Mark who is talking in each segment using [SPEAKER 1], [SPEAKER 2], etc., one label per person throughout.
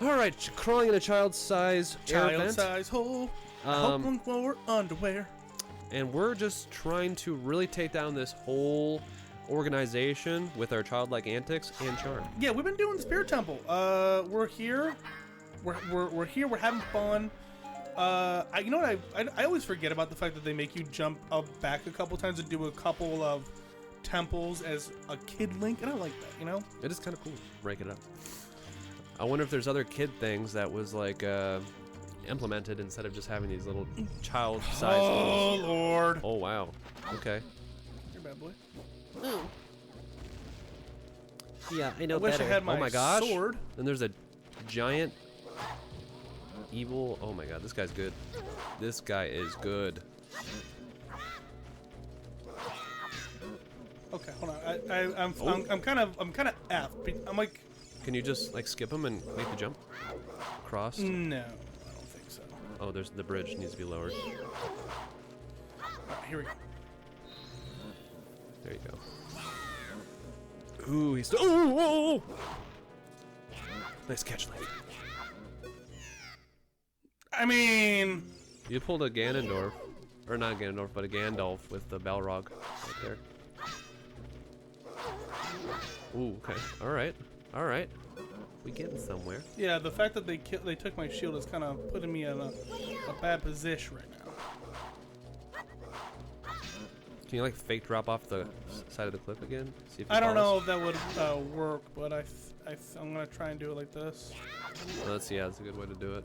[SPEAKER 1] All right, crawling in a child-size air vent.
[SPEAKER 2] Child-size hole. Hope for underwear.
[SPEAKER 1] And we're just trying to really take down this whole organization with our childlike antics and charm.
[SPEAKER 2] Yeah, we've been doing the Spirit Temple. We're here. We're here. We're having fun. You know what? I always forget about the fact that they make you jump up back a couple times and do a couple of temples as a kid Link, and I like that. You know?
[SPEAKER 1] It is kind of cool. Break it up. I wonder if there's other kid things that was like implemented instead of just having these little child-sized.
[SPEAKER 2] Oh Lord!
[SPEAKER 1] Oh wow. Okay.
[SPEAKER 2] You're a bad boy.
[SPEAKER 1] Yeah, I know.
[SPEAKER 2] I wish
[SPEAKER 1] better.
[SPEAKER 2] I had my
[SPEAKER 1] oh my gosh.
[SPEAKER 2] sword.
[SPEAKER 1] Then there's a giant evil. Oh my god, this guy's good. This guy is good.
[SPEAKER 2] Okay, hold on. I'm kind of effed. I'm like.
[SPEAKER 1] Can you just like skip him and make the jump? Cross?
[SPEAKER 2] No, I don't think so.
[SPEAKER 1] Oh, there's the bridge needs to be lowered.
[SPEAKER 2] Right, here we go.
[SPEAKER 1] There you go. Ooh, he's still. Oh! Nice catch, Link.
[SPEAKER 2] I mean,
[SPEAKER 1] You pulled a Ganondorf, or not Ganondorf, but a Gandalf with the Balrog right there. Ooh, okay. All right. All right. We getting somewhere.
[SPEAKER 2] yeah, the fact that they took my shield is kind of putting me in a bad position right now.
[SPEAKER 1] Can you like fake drop off the side of the cliff again? See if
[SPEAKER 2] I don't know if that would work, but I'm gonna try and do it like this.
[SPEAKER 1] Well, let's see. Yeah, that's a good way to do it.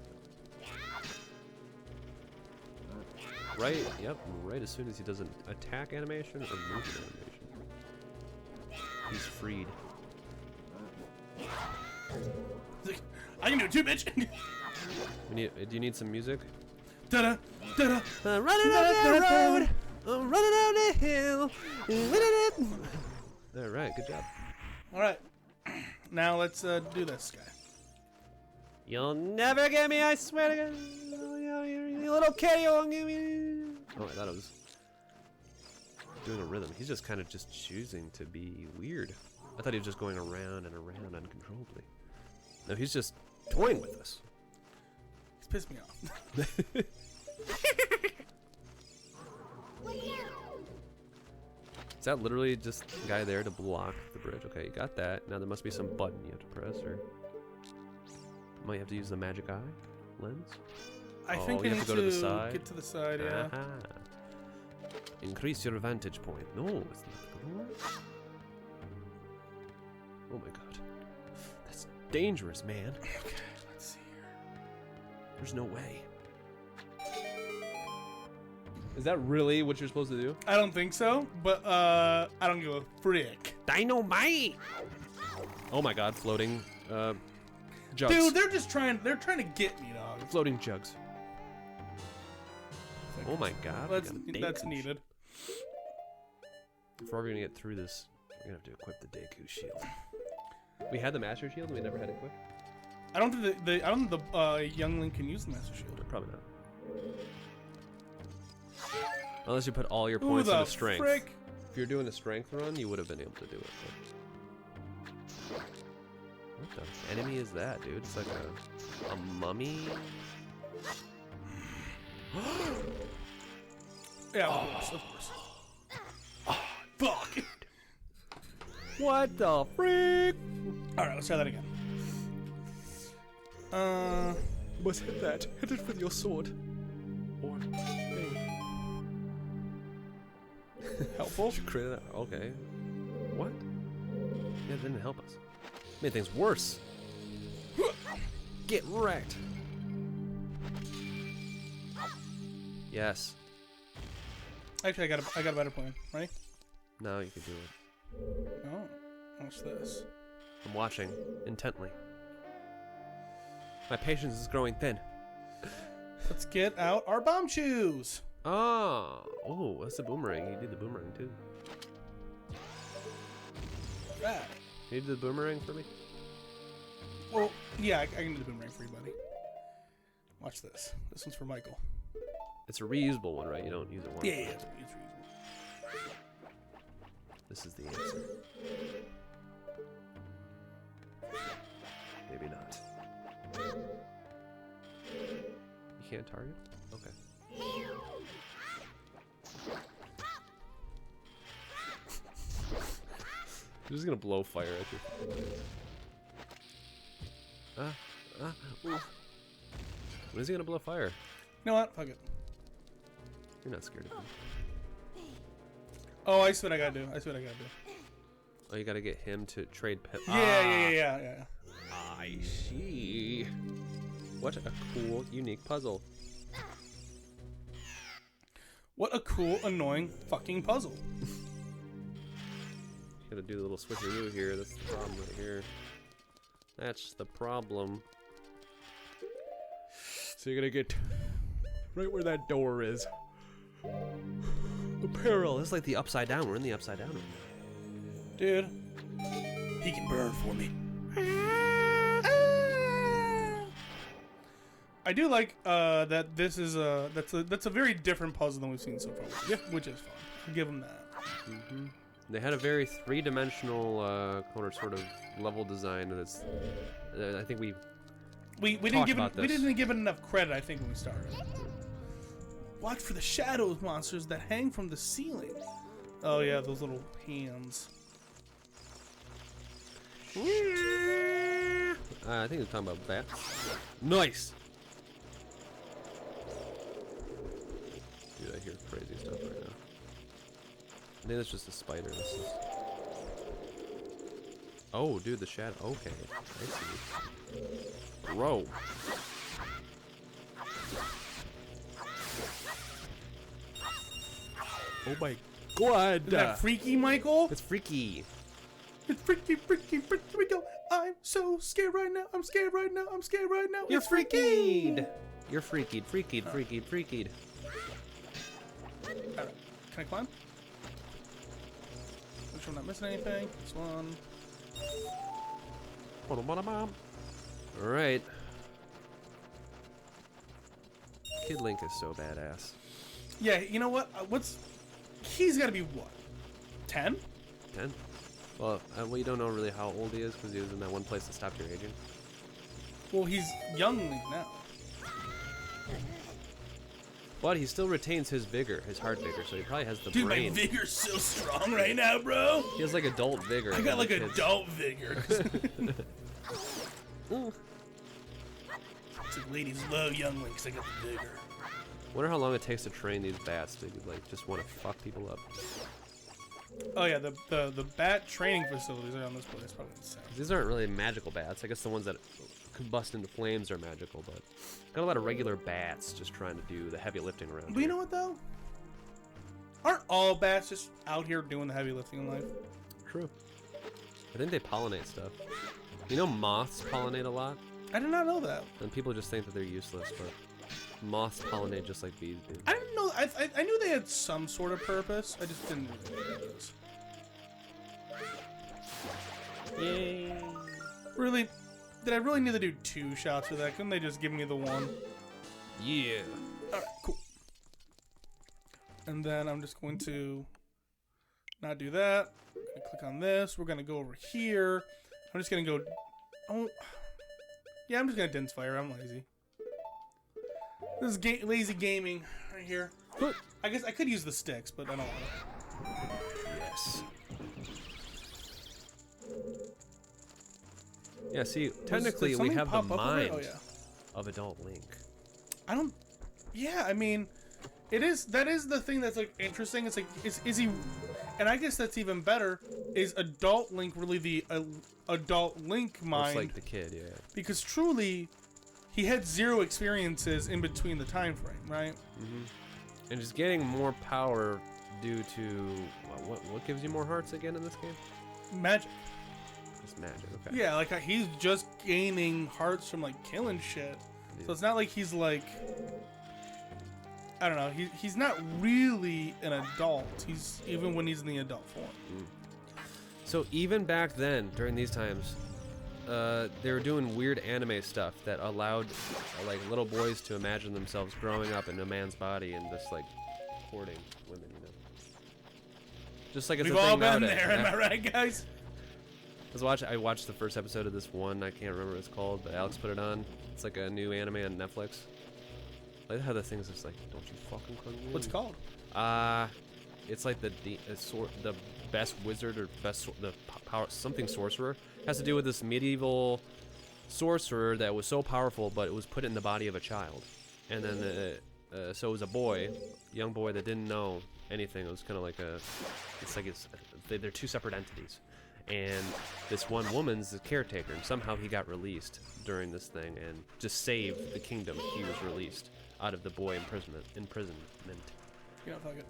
[SPEAKER 1] Right. Yep. Right as soon as he does an attack animation or movement animation, he's freed.
[SPEAKER 2] I can do it too, bitch.
[SPEAKER 1] We need. Do you need some music?
[SPEAKER 2] Da-da, da-da.
[SPEAKER 1] Running down the road, running down the hill. All right, good job.
[SPEAKER 2] All right, now let's do this guy.
[SPEAKER 1] You'll never get me, I swear to God. You little kid, you won't get me. Oh, I thought it was doing a rhythm. He's just kind of just choosing to be weird. I thought he was just going around and around uncontrollably. No, he's just toying with us.
[SPEAKER 2] He's pissed me off.
[SPEAKER 1] Is that literally just a guy there to block the bridge? Okay, you got that. Now there must be some button you have to press, or might have to use the magic eye lens.
[SPEAKER 2] I think
[SPEAKER 1] you
[SPEAKER 2] I
[SPEAKER 1] have
[SPEAKER 2] need
[SPEAKER 1] to go to the side.
[SPEAKER 2] get to the side, yeah.
[SPEAKER 1] Aha. Increase your vantage point. No, it's not gonna work. Oh my god. That's dangerous, man.
[SPEAKER 2] Okay, let's see here.
[SPEAKER 1] There's no way. Is that really what you're supposed to do?
[SPEAKER 2] I don't think so, but I don't give a frick.
[SPEAKER 1] Dynamite! Oh my god, floating jugs.
[SPEAKER 2] Dude, they're trying to get me, dog.
[SPEAKER 1] Floating jugs. Oh my god.
[SPEAKER 2] That's needed.
[SPEAKER 1] If we're ever gonna get through this, we're gonna have to equip the Deku shield. We had the Master Shield, and we never had it equipped.
[SPEAKER 2] I don't think the young Link can use the Master Shield.
[SPEAKER 1] Probably not. Unless you put all your points into strength.
[SPEAKER 2] Frick?
[SPEAKER 1] If you're doing a strength run, you would have been able to do it. But... What the enemy is that, dude? It's like a mummy.
[SPEAKER 2] Yeah, of course. Oh, fuck.
[SPEAKER 1] What the freak?
[SPEAKER 2] All right, let's try that again.
[SPEAKER 1] Must hit that. Hit it with your sword. Or
[SPEAKER 2] helpful.
[SPEAKER 1] Okay. What? Yeah, it didn't help us. Made things worse. Get wrecked. Yes.
[SPEAKER 2] Actually, I got a better plan. Ready?
[SPEAKER 1] Now you can do it.
[SPEAKER 2] Oh, what's this?
[SPEAKER 1] I'm watching intently. My patience is growing thin.
[SPEAKER 2] Let's get out our bomb shoes.
[SPEAKER 1] Oh, that's a boomerang. You did the boomerang too.
[SPEAKER 2] Right.
[SPEAKER 1] Can you do the boomerang for me?
[SPEAKER 2] Well, yeah, I can do the boomerang for you, buddy. Watch this. This one's for Michael.
[SPEAKER 1] It's a reusable one, right? You don't use it once.
[SPEAKER 2] Yeah, it's reasonable.
[SPEAKER 1] This is the answer. Maybe not. can't target? Okay. I'm just gonna blow fire at you. When is he gonna blow fire?
[SPEAKER 2] You know what? Fuck it.
[SPEAKER 1] You're not scared of him.
[SPEAKER 2] Oh, I see what I gotta do. I see what I gotta do.
[SPEAKER 1] Oh, you gotta get him to trade pit.
[SPEAKER 2] Yeah.
[SPEAKER 1] I see. What a cool, unique puzzle.
[SPEAKER 2] What a cool, annoying fucking puzzle.
[SPEAKER 1] Gotta do the little switcheroo here. That's the problem right here. That's the problem. So you're gonna get right where that door is. The peril. This is like the upside down. We're in the upside down right now.
[SPEAKER 2] Dude, he can burn for me. I do like that this is that's a very different puzzle than we've seen so far. Yeah, which is fun. I'll give them that.
[SPEAKER 1] Mm-hmm. They had a very three-dimensional sort of level design, and it's. I think we
[SPEAKER 2] didn't give it enough credit. I think when we started. Watch for the shadows monsters that hang from the ceiling. Oh yeah, those little hands.
[SPEAKER 1] I think they're talking about bats. Nice. Dude, I hear crazy stuff right now. I think that's just a spider. Oh, dude, the shadow. Okay, I see. Bro. Oh my god.
[SPEAKER 2] Is that freaky, Michael?
[SPEAKER 1] It's freaky.
[SPEAKER 2] It's freaky, freaky, freaky. Here we go. I'm so scared right now. I'm scared right now. I'm scared right now.
[SPEAKER 1] You're
[SPEAKER 2] it's freaky.
[SPEAKER 1] You're freakied, freakied, freakied, freakied.
[SPEAKER 2] Alright, can I climb? Make sure I'm not missing anything. This one.
[SPEAKER 1] Alright. Kid Link is so badass.
[SPEAKER 2] Yeah, you know what? He's got to be what? 10?
[SPEAKER 1] 10? Well, you don't know really how old he is because he was in that one place that stopped your aging.
[SPEAKER 2] Well, he's young now.
[SPEAKER 1] But he still retains his vigor, his heart vigor, so he probably has the
[SPEAKER 2] Dude,
[SPEAKER 1] brain.
[SPEAKER 2] my vigor's so strong right now, bro.
[SPEAKER 1] He has like adult vigor.
[SPEAKER 2] I got like adult vigor. It's like ladies love young Links. I got the vigor.
[SPEAKER 1] Wonder how long it takes to train these bats to like just want to fuck people up.
[SPEAKER 2] Oh yeah, the bat training facilities around this place probably insane.
[SPEAKER 1] These aren't really magical bats. I guess the ones that combust into flames are magical, but got a lot of regular bats just trying to do the heavy lifting around.
[SPEAKER 2] But you know what though? Aren't all bats just out here doing the heavy lifting in life?
[SPEAKER 1] True. I think they pollinate stuff. You know moths pollinate a lot?
[SPEAKER 2] I did not know that.
[SPEAKER 1] And people just think that they're useless, but moths pollinate just like bees do.
[SPEAKER 2] I didn't know. I knew they had some sort of purpose. I just didn't know what it was.
[SPEAKER 1] Yay.
[SPEAKER 2] Really? Did I really need to do 2 shots for that? Couldn't they just give me the 1?
[SPEAKER 1] Yeah.
[SPEAKER 2] Alright, cool. And then I'm just going to not do that. I'm gonna click on this. We're gonna go over here. I'm just gonna go. Oh, yeah. I'm just gonna dense fire. I'm lazy. This is lazy gaming right here. I guess I could use the sticks, but I don't want to.
[SPEAKER 1] Yes. Yeah, see, technically we have the mind of adult Link.
[SPEAKER 2] I don't. Yeah, I mean, that is the thing that's like interesting. It's like, is he? And I guess that's even better. Is adult Link really the adult Link mind?
[SPEAKER 1] It's like the kid, yeah.
[SPEAKER 2] Because truly, he had 0 experiences in between the time frame, right?
[SPEAKER 1] Mm-hmm. And just getting more power due to what gives you more hearts again in this game?
[SPEAKER 2] Magic.
[SPEAKER 1] It's magic, okay.
[SPEAKER 2] Yeah, like he's just gaining hearts from like killing shit. Yeah. So it's not like he's like, I don't know. He's not really an adult. He's even when he's in the adult form.
[SPEAKER 1] Mm. So even back then, during these times, they were doing weird anime stuff that allowed like little boys to imagine themselves growing up in a man's body and just like courting women, you know. Just like it's
[SPEAKER 2] We've
[SPEAKER 1] a thing
[SPEAKER 2] all been
[SPEAKER 1] nowadays.
[SPEAKER 2] there, am I right, guys?
[SPEAKER 1] I watched the first episode of this one. I can't remember what it's called, but Alex put it on. It's like a new anime on Netflix. like how the thing's just like, don't you fucking come in.
[SPEAKER 2] What's it called?
[SPEAKER 1] It's like the best wizard or power something sorcerer. It has to do with this medieval sorcerer that was so powerful, but it was put in the body of a child, and then so it was a boy, young boy that didn't know anything. It was kind of like they're two separate entities, and this one woman's the caretaker, and somehow he got released during this thing and just saved the kingdom. He was released out of the boy imprisonment.
[SPEAKER 2] Yeah, fuck it.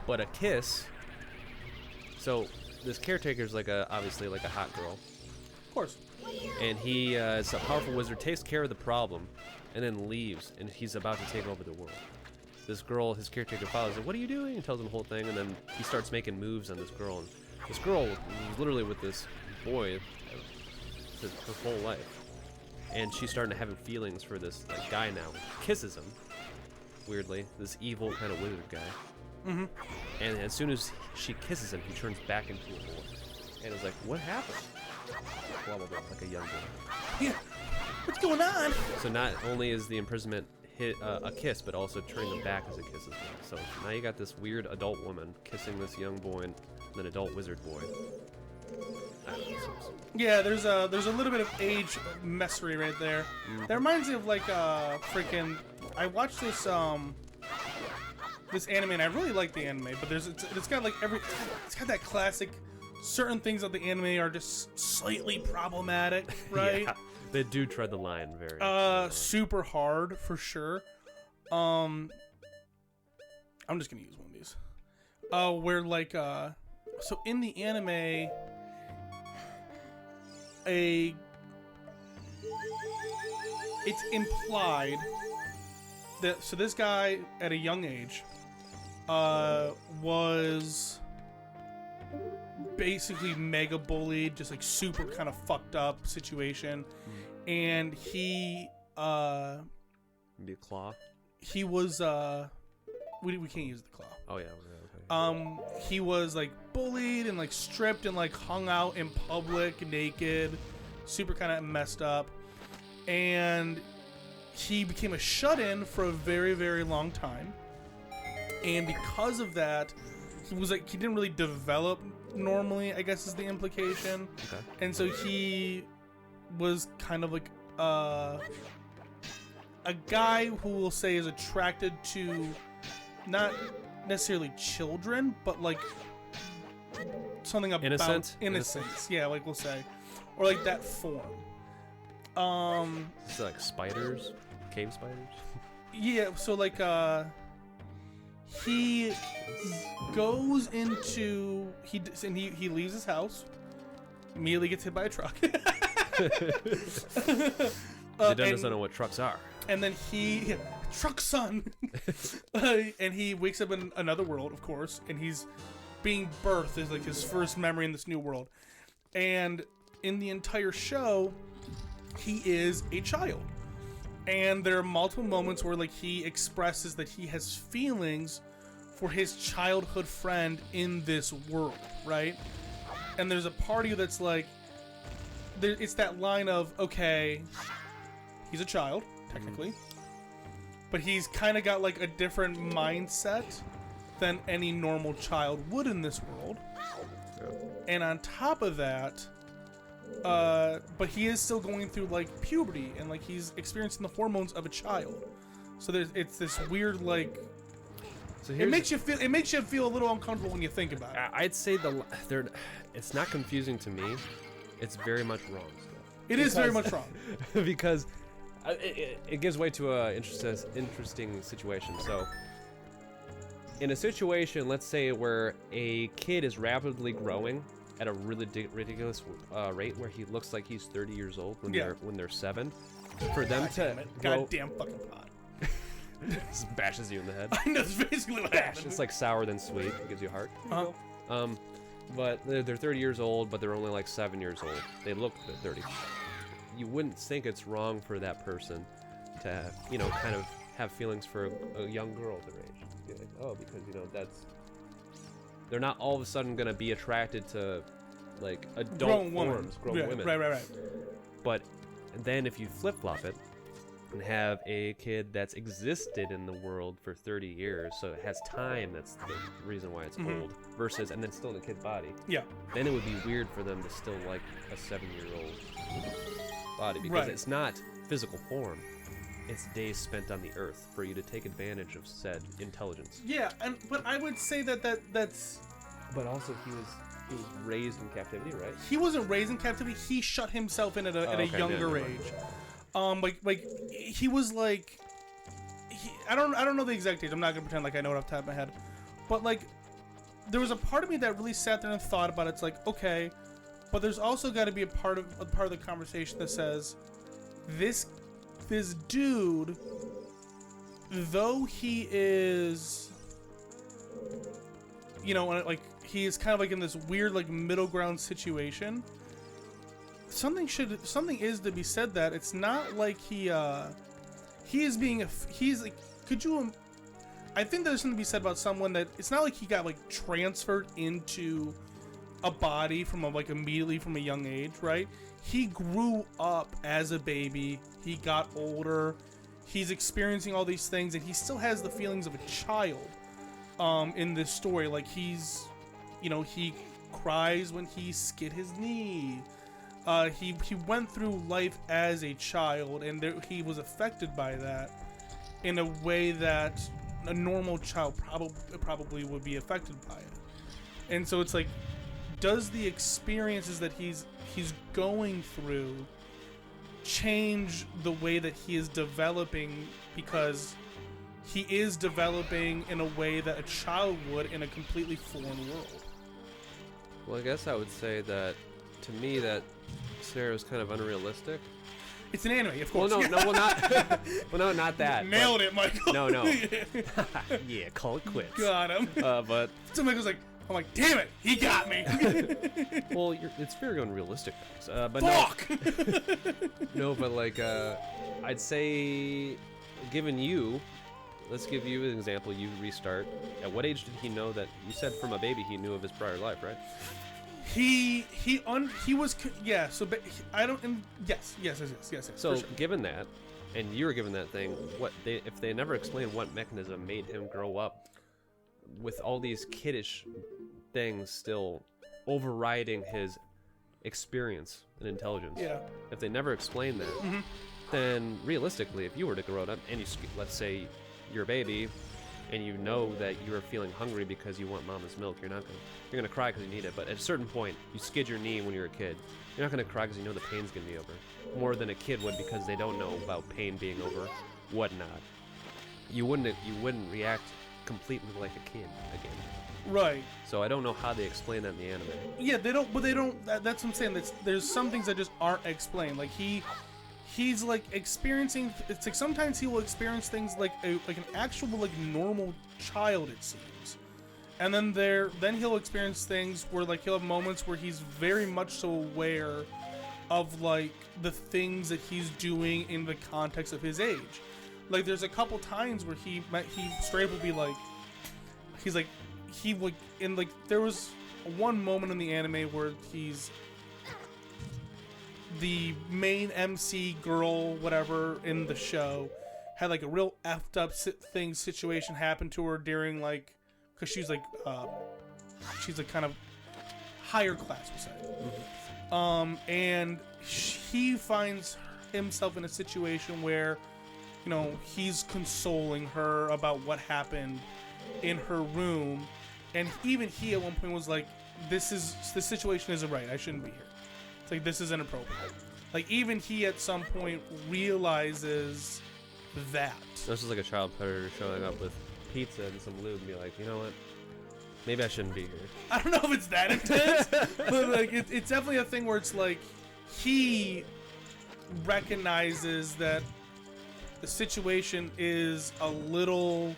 [SPEAKER 1] But a kiss. So this caretaker's like obviously like a hot girl.
[SPEAKER 2] Of course.
[SPEAKER 1] And he is a powerful wizard, takes care of the problem, and then leaves, and he's about to take over the world. This girl, his caretaker, follows him. What are you doing? And tells him the whole thing, and then he starts making moves on this girl. And this girl was literally with this boy her whole life, and she's starting to have feelings for this guy now. Kisses him, weirdly, this evil kind of wizard guy.
[SPEAKER 2] Mm-hmm.
[SPEAKER 1] And as soon as she kisses him, he turns back into a boy. And it's like, what happened? Blah, blah, blah, like a young boy.
[SPEAKER 2] Yeah. What's going on?
[SPEAKER 1] So not only is the imprisonment a kiss, but also turning him back as a kiss as well. So now you got this weird adult woman kissing this young boy and an adult wizard boy. I don't know,
[SPEAKER 2] yeah, there's a little bit of age messery right there.
[SPEAKER 1] Mm-hmm.
[SPEAKER 2] That reminds me of like freaking. I watched this this anime, and I really like the anime, but it's got like it's got that classic. Certain things of the anime are just slightly problematic, right?
[SPEAKER 1] Yeah, they do tread the line very.
[SPEAKER 2] Super hard for sure. I'm just gonna use one of these. Where like so in the anime, it's implied that this guy at a young age was basically mega bullied, just like super kind of fucked up situation, and he
[SPEAKER 1] Maybe a claw.
[SPEAKER 2] he was we can't use the claw.
[SPEAKER 1] Oh yeah. Okay.
[SPEAKER 2] He was like bullied and like stripped and like hung out in public naked, super kind of messed up, and he became a shut-in for a very, very long time. And because of that, he didn't really develop normally, I guess is the implication.
[SPEAKER 1] Okay.
[SPEAKER 2] And so he was kind of like a guy who we'll say is attracted to not necessarily children, but like something about innocence. Yeah, like we'll say, or like that form.
[SPEAKER 1] It's like spiders, cave spiders.
[SPEAKER 2] Yeah, so like he goes into he leaves his house, immediately gets hit by a truck.
[SPEAKER 1] They don't know what trucks are.
[SPEAKER 2] And then truck son, and he wakes up in another world, of course, and he's being birthed as like his first memory in this new world. And in the entire show, he is a child, and there are multiple moments where like he expresses that he has feelings for his childhood friend in this world, right? And there's a party that's like, it's that line of, okay, he's a child technically, but he's kind of got like a different mindset than any normal child would in this world. And on top of that, but he is still going through like puberty, and like he's experiencing the hormones of a child. So it's this weird like. So it makes you feel a little uncomfortable when you think about it.
[SPEAKER 1] I'd say it's not confusing to me. It's very much wrong.
[SPEAKER 2] It is very much wrong
[SPEAKER 1] because it gives way to a interesting situation. So, in a situation, let's say where a kid is rapidly growing at a really ridiculous rate, where he looks like he's 30 years old when they're 7, for them to
[SPEAKER 2] goddamn fucking pot.
[SPEAKER 1] Just bashes you in the head.
[SPEAKER 2] I know, that's basically what happened.
[SPEAKER 1] It's like sour than sweet. It gives you a heart. But they're 30 years old, but they're only like 7 years old. They look 30. You wouldn't think it's wrong for that person to, kind of have feelings for a young girl their age. Be like, oh, because they're not all of a sudden gonna be attracted to like adult
[SPEAKER 2] grown
[SPEAKER 1] women.
[SPEAKER 2] Right.
[SPEAKER 1] But then if you flip flop it, and have a kid that's existed in the world for 30 years, so it has time. That's the reason why it's old. Versus, and then still in a kid's body.
[SPEAKER 2] Yeah.
[SPEAKER 1] Then it would be weird for them to still like a 7-year-old body, because it's not physical form. It's days spent on the earth for you to take advantage of said intelligence.
[SPEAKER 2] Yeah, but I would say that's.
[SPEAKER 1] But also he was raised in captivity, right?
[SPEAKER 2] He wasn't raised in captivity. He shut himself in at a younger age. Like he was like, I don't know the exact age. I'm not gonna pretend like I know it off the top of my head, but like, there was a part of me that really sat there and thought about it. It's like, okay, but there's also got to be a part of the conversation that says, this dude, though he is, you know, like he is kind of like in this weird like middle ground situation. Something is to be said that it's not like he's like, could you, I think there's something to be said about someone that it's not like he got like transferred into a body from immediately from a young age, right? He grew up as a baby, he got older, he's experiencing all these things, and he still has the feelings of a child in this story. Like he's, you know, he cries when he skid his knee. He went through life as a child, and he was affected by that in a way that a normal child probably would be affected by it. And so it's like, does the experiences that he's going through change the way that he is developing, because he is developing in a way that a child would in a completely foreign world?
[SPEAKER 1] Well, I guess I would say that, to me, that scenario is kind of unrealistic.
[SPEAKER 2] It's an anime, of course.
[SPEAKER 1] Well, not that.
[SPEAKER 2] Nailed it, Michael.
[SPEAKER 1] No. Yeah, call it quits.
[SPEAKER 2] Got him.
[SPEAKER 1] But
[SPEAKER 2] so Michael's like, I'm like, damn it, he got me.
[SPEAKER 1] well, it's very unrealistic. But
[SPEAKER 2] fuck.
[SPEAKER 1] No, but like, I'd say, given you, let's give you an example. You restart. At what age did he know that? You said from a baby he knew of his prior life, right?
[SPEAKER 2] He was, yeah. So I don't. Yes.
[SPEAKER 1] So
[SPEAKER 2] sure.
[SPEAKER 1] Given that, and you were given that thing, if they never explain what mechanism made him grow up with all these kiddish things still overriding his experience and intelligence?
[SPEAKER 2] Yeah.
[SPEAKER 1] If they never explain that, then realistically, if you were to grow up and let's say you're a baby, and you know that you're feeling hungry because you want mama's milk, you're gonna cry because you need it. But at a certain point, you skid your knee when you're a kid. You're not gonna cry because you know the pain's gonna be over, more than a kid would, because they don't know about pain being over, whatnot. You wouldn't react completely like a kid again.
[SPEAKER 2] Right.
[SPEAKER 1] So I don't know how they explain that in the anime.
[SPEAKER 2] Yeah, they don't. But they don't. That's what I'm saying. There's some things that just aren't explained. Like he's like experiencing. It's like sometimes he will experience things like an actual like normal child, it seems, and then he'll experience things where like he'll have moments where he's very much so aware of like the things that he's doing in the context of his age. Like there's a couple times where he straight up will be like, there was one moment in the anime where he's the main MC girl, whatever, in the show, had like a real effed up situation happen to her during like, because she's like kind of higher class, we'll say. And he finds himself in a situation where, you know, he's consoling her about what happened in her room, and even he at one point was like, this situation isn't right, I shouldn't be here. It's like, this is inappropriate. Like, even he at some point realizes that.
[SPEAKER 1] This is like a child predator showing up with pizza and some lube and be like, you know what? Maybe I shouldn't be here.
[SPEAKER 2] I don't know if it's that intense, but like it's definitely a thing where it's like he recognizes that the situation is a little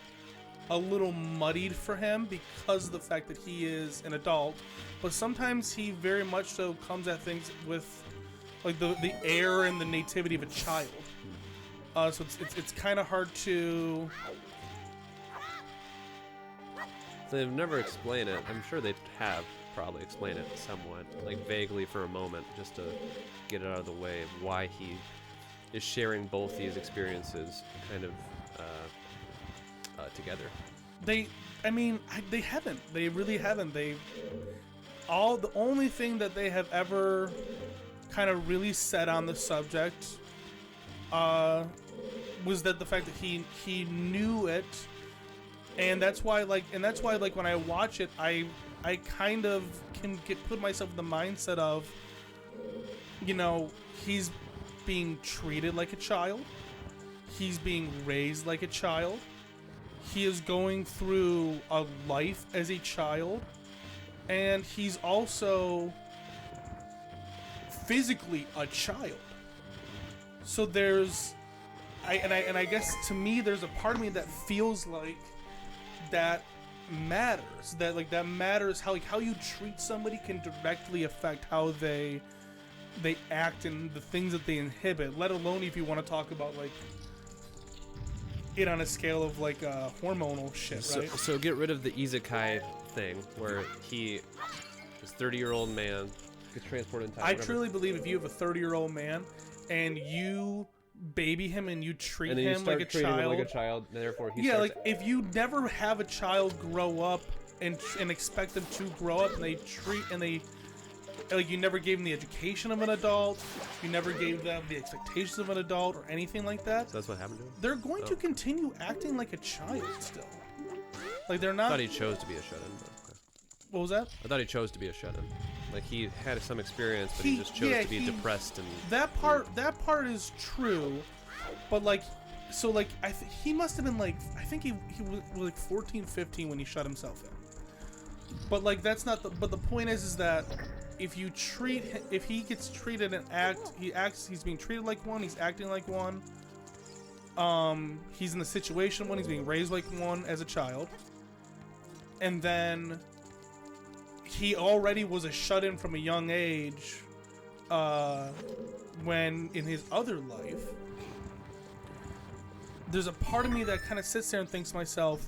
[SPEAKER 2] muddied for him because of the fact that he is an adult, but sometimes he very much so comes at things with like the air and the nativity of a child. So it's kind of hard to.
[SPEAKER 1] So they've never explained it. I'm sure they have probably explained it somewhat, like vaguely for a moment, just to get it out of the way of why he is sharing both these experiences kind of together.
[SPEAKER 2] They haven't. They really haven't. The only thing that they have ever kind of really said on the subject was that the fact that he knew it, and that's why when I watch it, I kind of can put myself in the mindset of, he's being treated like a child, he's being raised like a child, he is going through a life as a child, and he's also physically a child. So I guess to me, there's a part of me that feels like that matters. That matters. How you treat somebody can directly affect how they act and the things that they inhibit. Let alone if you want to talk about it on a scale of hormonal shit, right?
[SPEAKER 1] So get rid of the isekai thing where this 30-year-old man gets transported in time.
[SPEAKER 2] I truly believe if you have a 30-year-old man and you baby him and you treat him like a child,
[SPEAKER 1] and therefore
[SPEAKER 2] if you never have a child grow up and expect them to grow up, and you never gave them the education of an adult, you never gave them the expectations of an adult or anything like that.
[SPEAKER 1] So that's what happened to him?
[SPEAKER 2] They're going to continue acting like a child still. They're not.
[SPEAKER 1] I thought he chose to be a shut-in. But...
[SPEAKER 2] What was that?
[SPEAKER 1] I thought he chose to be a shut-in. He had some experience, but he just chose to be depressed and.
[SPEAKER 2] That part is true, but he must have been I think he was 14, 15 when he shut himself in. But that's not but the point is that if he gets treated and he's being treated like one, he's acting like one. He's in the situation when he's being raised like one as a child, and then he already was a shut-in from a young age when in his other life. There's a part of me that kind of sits there and thinks to myself,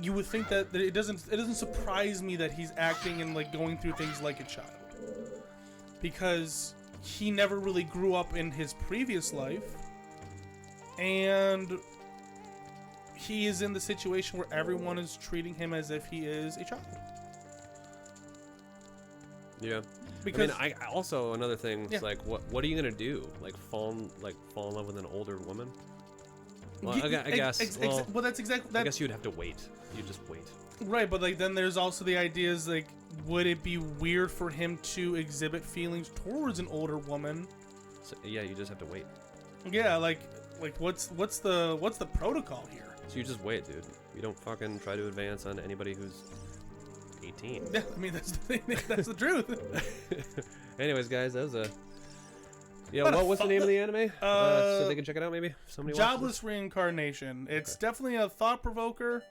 [SPEAKER 2] you would think that it doesn't surprise me that he's acting and going through things like a child, because he never really grew up in his previous life, and he is in the situation where everyone is treating him as if he is a child.
[SPEAKER 1] Yeah.
[SPEAKER 2] Because
[SPEAKER 1] I also another thing is what are you gonna do? Fall in love with an older woman? Well, I guess.
[SPEAKER 2] Well, that's exactly that.
[SPEAKER 1] I guess you'd have to wait. You just wait.
[SPEAKER 2] Right, but then there's also the ideas would it be weird for him to exhibit feelings towards an older woman?
[SPEAKER 1] So, yeah, you just have to wait.
[SPEAKER 2] Yeah, what's the protocol here?
[SPEAKER 1] So you just wait, dude. You don't fucking try to advance on anybody who's 18.
[SPEAKER 2] Yeah, that's the thing. That's the truth.
[SPEAKER 1] Anyways, guys, that was a... Yeah, what was the name of the anime? So they can check it out, maybe? Somebody
[SPEAKER 2] Jobless Reincarnation. It's definitely a thought-provoker.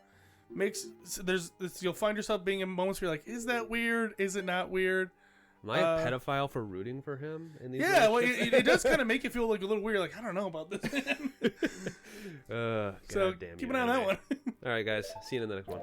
[SPEAKER 2] You'll find yourself being in moments where you're like, is that weird? Is it not weird?
[SPEAKER 1] Am I a pedophile for rooting for him in these
[SPEAKER 2] it does kind of make you feel a little weird. I don't know about this.
[SPEAKER 1] So
[SPEAKER 2] keep an eye on that one.
[SPEAKER 1] All right, guys. See you in the next one.